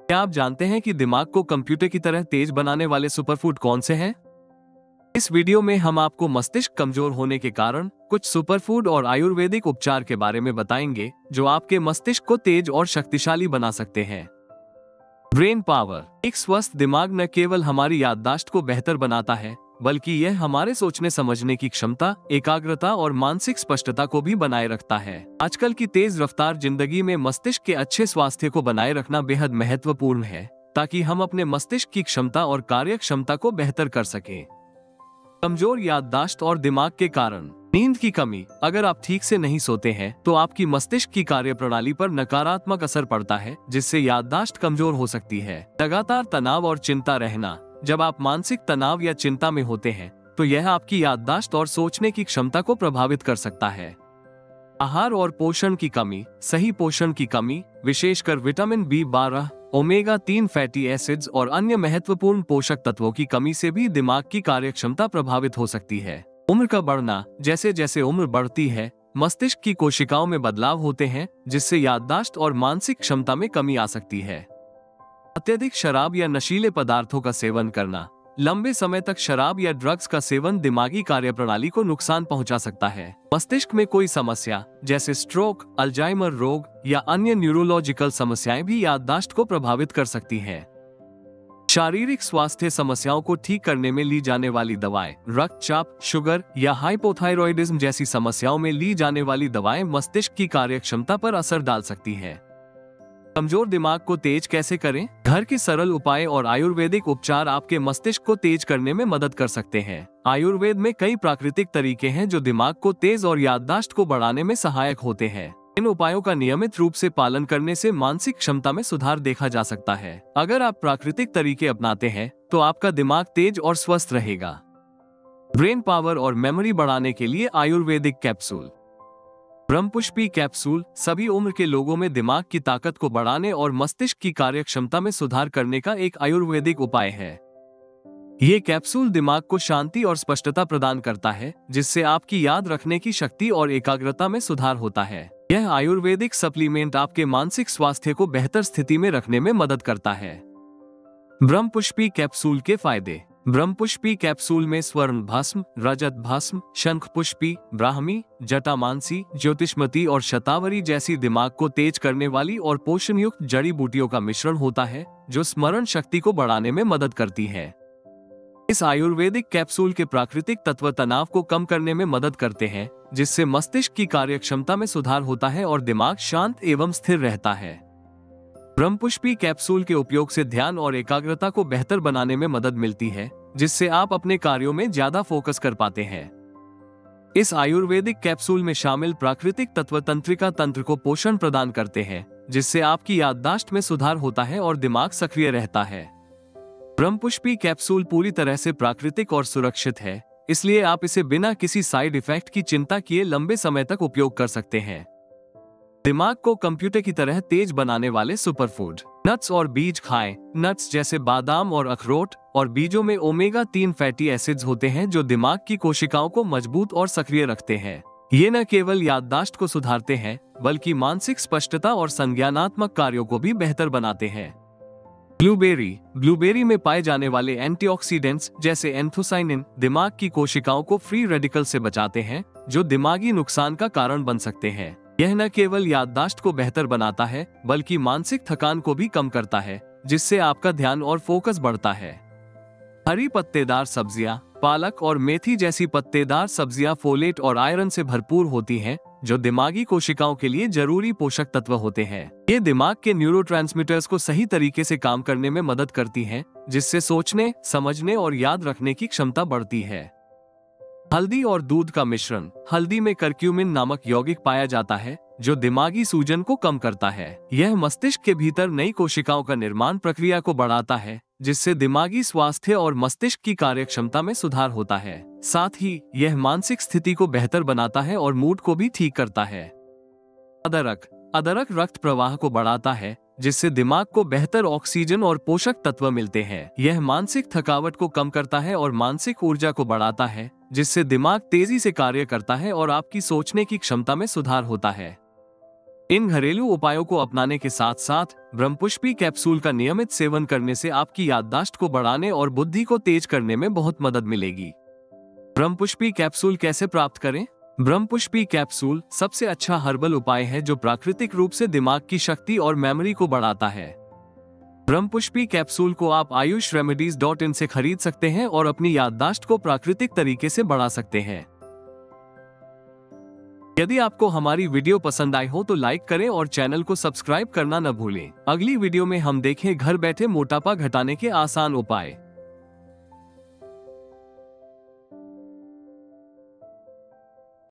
क्या आप जानते हैं कि दिमाग को कंप्यूटर की तरह तेज बनाने वाले सुपरफूड कौन से हैं? इस वीडियो में हम आपको मस्तिष्क कमजोर होने के कारण कुछ सुपरफूड और आयुर्वेदिक उपचार के बारे में बताएंगे जो आपके मस्तिष्क को तेज और शक्तिशाली बना सकते हैं। Brain power. एक स्वस्थ दिमाग न केवल हमारी याददाश्त को बेहतर बनाता है, बल्कि यह हमारे सोचने समझने की क्षमता, एकाग्रता और मानसिक स्पष्टता को भी बनाए रखता है। आजकल की तेज रफ्तार जिंदगी में मस्तिष्क के अच्छे स्वास्थ्य को बनाए रखना बेहद महत्वपूर्ण है, ताकि हम अपने मस्तिष्क की क्षमता और कार्य क्षमता को बेहतर कर सकें। कमजोर याददाश्त और दिमाग के कारण। नींद की कमी। अगर आप ठीक से नहीं सोते हैं तो आपकी मस्तिष्क की कार्यप्रणाली पर नकारात्मक असर पड़ता है, जिससे याददाश्त कमजोर हो सकती है। लगातार तनाव और चिंता रहना। जब आप मानसिक तनाव या चिंता में होते हैं तो यह आपकी याददाश्त और सोचने की क्षमता को प्रभावित कर सकता है। आहार और पोषण की कमी। सही पोषण की कमी, विशेषकर vitamin B12, omega-3 fatty acids और अन्य महत्वपूर्ण पोषक तत्वों की कमी से भी दिमाग की कार्यक्षमता प्रभावित हो सकती है। उम्र का बढ़ना। जैसे जैसे उम्र बढ़ती है, मस्तिष्क की कोशिकाओं में बदलाव होते हैं, जिससे याददाश्त और मानसिक क्षमता में कमी आ सकती है। अत्यधिक शराब या नशीले पदार्थों का सेवन करना। लंबे समय तक शराब या ड्रग्स का सेवन दिमागी कार्यप्रणाली को नुकसान पहुंचा सकता है। मस्तिष्क में कोई समस्या जैसे स्ट्रोक, अल्जाइमर रोग या अन्य न्यूरोलॉजिकल समस्याएं भी याददाश्त को प्रभावित कर सकती हैं। शारीरिक स्वास्थ्य समस्याओं को ठीक करने में ली जाने वाली दवाएं। रक्तचाप, शुगर या हाइपोथायरॉयडिज्म जैसी समस्याओं में ली जाने वाली दवाएं मस्तिष्क की कार्यक्षमता पर असर डाल सकती हैं। कमजोर दिमाग को तेज कैसे करें? घर के सरल उपाय और आयुर्वेदिक उपचार आपके मस्तिष्क को तेज करने में मदद कर सकते हैं। आयुर्वेद में कई प्राकृतिक तरीके हैं जो दिमाग को तेज और याददाश्त को बढ़ाने में सहायक होते हैं। इन उपायों का नियमित रूप से पालन करने से मानसिक क्षमता में सुधार देखा जा सकता है। अगर आप प्राकृतिक तरीके अपनाते हैं तो आपका दिमाग तेज और स्वस्थ रहेगा। ब्रेन पावर और मेमोरी बढ़ाने के लिए आयुर्वेदिक कैप्सूल। ब्रह्मपुष्पी कैप्सूल सभी उम्र के लोगों में दिमाग की ताकत को बढ़ाने और मस्तिष्क की कार्यक्षमता में सुधार करने का एक आयुर्वेदिक उपाय है। ये कैप्सूल दिमाग को शांति और स्पष्टता प्रदान करता है, जिससे आपकी याद रखने की शक्ति और एकाग्रता में सुधार होता है। यह आयुर्वेदिक सप्लीमेंट आपके मानसिक स्वास्थ्य को बेहतर स्थिति में रखने में मदद करता है। ब्रह्मपुष्पी कैप्सूल के फायदे। ब्रह्मपुष्पी कैप्सूल में स्वर्ण भस्म, रजत भस्म, शंख पुष्पी, ब्राह्मी, जटामांसी, ज्योतिष्मती और शतावरी जैसी दिमाग को तेज करने वाली और पोषण युक्त जड़ी बूटियों का मिश्रण होता है, जो स्मरण शक्ति को बढ़ाने में मदद करती है। इस आयुर्वेदिक कैप्सूल के प्राकृतिक तत्व तनाव को कम करने में मदद करते हैं, जिससे मस्तिष्क की कार्यक्षमता में सुधार होता है और दिमाग शांत एवं स्थिर रहता है। ब्रह्मपुष्पी कैप्सूल के उपयोग से ध्यान और एकाग्रता को बेहतर बनाने में मदद मिलती है, जिससे आप अपने कार्यों में ज्यादा फोकस कर पाते हैं। इस आयुर्वेदिक कैप्सूल में शामिल प्राकृतिक तत्व तंत्रिका तंत्र को पोषण प्रदान करते हैं, जिससे आपकी याददाश्त में सुधार होता है और दिमाग सक्रिय रहता है। ब्रह्मपुष्पी कैप्सूल पूरी तरह से प्राकृतिक और सुरक्षित है, इसलिए आप इसे बिना किसी साइड इफेक्ट की चिंता किए लंबे समय तक उपयोग कर सकते हैं। दिमाग को कंप्यूटर की तरह तेज बनाने वाले सुपरफूड। नट्स और बीज खाएं। नट्स जैसे बादाम और अखरोट और बीजों में ओमेगा-3 फैटी एसिड्स होते हैं, जो दिमाग की कोशिकाओं को मजबूत और सक्रिय रखते हैं। ये न केवल याददाश्त को सुधारते हैं, बल्कि मानसिक स्पष्टता और संज्ञानात्मक कार्यों को भी बेहतर बनाते हैं। ब्लूबेरी में पाए जाने वाले एंटीऑक्सीडेंट्स जैसे एंथोसाइनिन दिमाग की कोशिकाओं को फ्री रेडिकल से बचाते हैं, जो दिमागी नुकसान का कारण बन सकते हैं। यह न केवल याददाश्त को बेहतर बनाता है, बल्कि मानसिक थकान को भी कम करता है, जिससे आपका ध्यान और फोकस बढ़ता है। हरी पत्तेदार सब्जियां। पालक और मेथी जैसी पत्तेदार सब्जियां फोलेट और आयरन से भरपूर होती हैं, जो दिमागी कोशिकाओं के लिए जरूरी पोषक तत्व होते हैं। ये दिमाग के न्यूरोट्रांसमीटर्स को सही तरीके से काम करने में मदद करती हैं, जिससे सोचने, समझने और याद रखने की क्षमता बढ़ती है। हल्दी और दूध का मिश्रण। हल्दी में करक्यूमिन नामक यौगिक पाया जाता है, जो दिमागी सूजन को कम करता है। यह मस्तिष्क के भीतर नई कोशिकाओं का निर्माण प्रक्रिया को बढ़ाता है, जिससे दिमागी स्वास्थ्य और मस्तिष्क की कार्यक्षमता में सुधार होता है। साथ ही यह मानसिक स्थिति को बेहतर बनाता है और मूड को भी ठीक करता है। अदरक रक्त प्रवाह को बढ़ाता है, जिससे दिमाग को बेहतर ऑक्सीजन और पोषक तत्व मिलते हैं। यह मानसिक थकावट को कम करता है और मानसिक ऊर्जा को बढ़ाता है, जिससे दिमाग तेजी से कार्य करता है और आपकी सोचने की क्षमता में सुधार होता है। इन घरेलू उपायों को अपनाने के साथ साथ ब्रह्मपुष्पी कैप्सूल का नियमित सेवन करने से आपकी याददाश्त को बढ़ाने और बुद्धि को तेज करने में बहुत मदद मिलेगी। ब्रह्मपुष्पी कैप्सूल कैसे प्राप्त करें? ब्रह्मपुष्पी कैप्सूल सबसे अच्छा हर्बल उपाय है जो प्राकृतिक रूप से दिमाग की शक्ति और मेमोरी को बढ़ाता है। ब्रह्मपुष्पी कैप्सूल को आप ayushremedies.in से खरीद सकते हैं और अपनी याददाश्त को प्राकृतिक तरीके से बढ़ा सकते हैं। यदि आपको हमारी वीडियो पसंद आई हो तो लाइक करें और चैनल को सब्सक्राइब करना न भूलें। अगली वीडियो में हम देखें घर बैठे मोटापा घटाने के आसान उपाय।